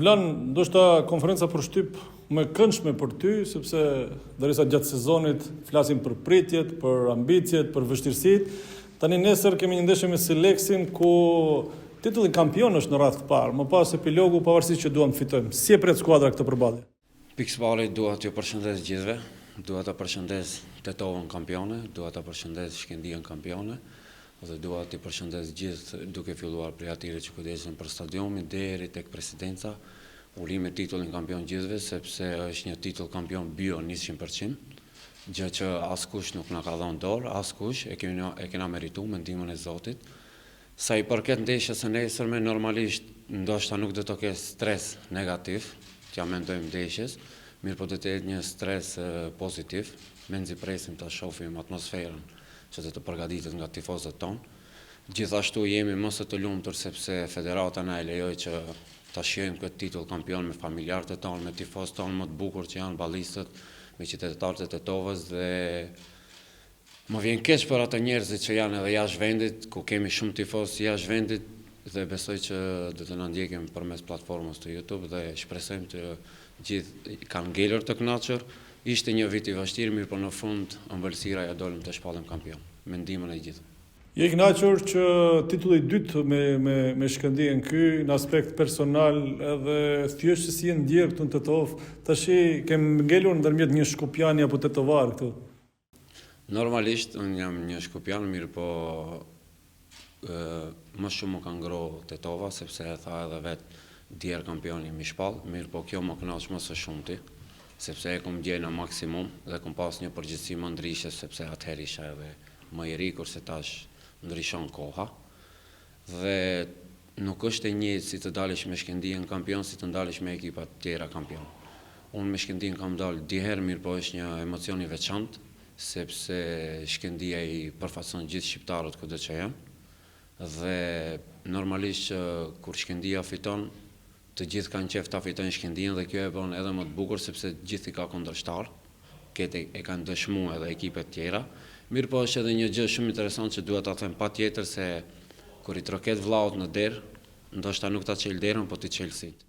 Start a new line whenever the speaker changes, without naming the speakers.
Blan, ndoshta konferenca për shtyp më e këndshme për ty, sepse derisa gjatë sezonit flasim për pritjet, për ambicjet, për vështirësitë. Tani nesër kemi një ndeshje me Seleksin ku titulli kampion është në radhë të parë, më pas epilogu pavarësisht që duam të fitojmë. Si e pret skuadra këtë përballje?
Pikësballi dua t'ju përshëndes gjithëve, dua ta përshëndes Tetovën kampione, dua ta përshëndes Shkëndijën kampione, dhe dua t'i përshëndes gjithë duke filluar prej atyre që kujdesen për stadiumin deri tek presidenca, ulimi titullin kampion gjithëve, sepse është një titull kampion bio 100%, gjë që askush nuk na ka dhënë dorë, askush e kena merituar me ndihmën e Zotit. Sa i përket ndeshjes së nesërme, normalisht ndoshta nuk do të ketë stres negativ, që ja mendojmë ndeshjes, mirë po do të jetë një stres pozitiv, menzi presim ta shohim atmosferën që të përgatitet nga tifozët tonë. Gjithashtu jemi më së të lumtur sepse federata na e lejoi që ta shijojmë këtë titull kampion me familjarët e tonë, me tifozët tonë më të bukur që janë ballistët, me qytetarët e Tetovës, dhe më vjen keq për ata njerëzit që janë edhe jashtë vendit, ku kemi shumë tifozë jashtë vendit, dhe besoj që do të na ndjekin përmes platformës të YouTube dhe shpresojmë të gjithë kanë ngelur të kënaqur. Ishte një vit i vështirë, mirë po në fund ëmbëlsira ja dolëm të shpallëm kampion, me ndihmën e gjithë.
Je i kënaqur që titulli i dytë me Shkëndijën ky në aspekt personal edhe thjesht si e ndjer këtu në Tetovë, tash kem ngelur ndërmjet një shkupjani apo tetovar këtu.
Normalisht unë jam një shkupjan, mirë po më shumë më ka ngro Tetova, sepse e tha edhe vetë djerë kampioni mi shpall, mirë po kjo më kënaq më së shumti, sepse e kom gjej në maksimum dhe kom pas një përgjithësi më ndryshe, sepse atëherë isha edhe më i ri, kurse tash ndryshon koha. Dhe nuk është e njëjtë si të dalësh me Shkëndijën kampion, si të ndalesh me ekipa të tjera kampion. Unë me Shkëndijën kam dalë dy herë, mirë po është një emocion i veçantë, sepse Shkëndija i përfaqëson gjithë shqiptarët kudo që janë. Dhe normalisht që kur Shkëndija fiton, të gjithë kanë qef ta fitojnë Shkëndijën, dhe kjo e bën edhe më të bukur sepse gjithë i ka kundërshtar, këtë e kanë dëshmuar edhe ekipet tjera. Mirë po është edhe një gjë shumë interesante që duhet ta them patjetër, se kur i troket vllaut në derë, ndoshta nuk ta çel derën, po ti çel syt.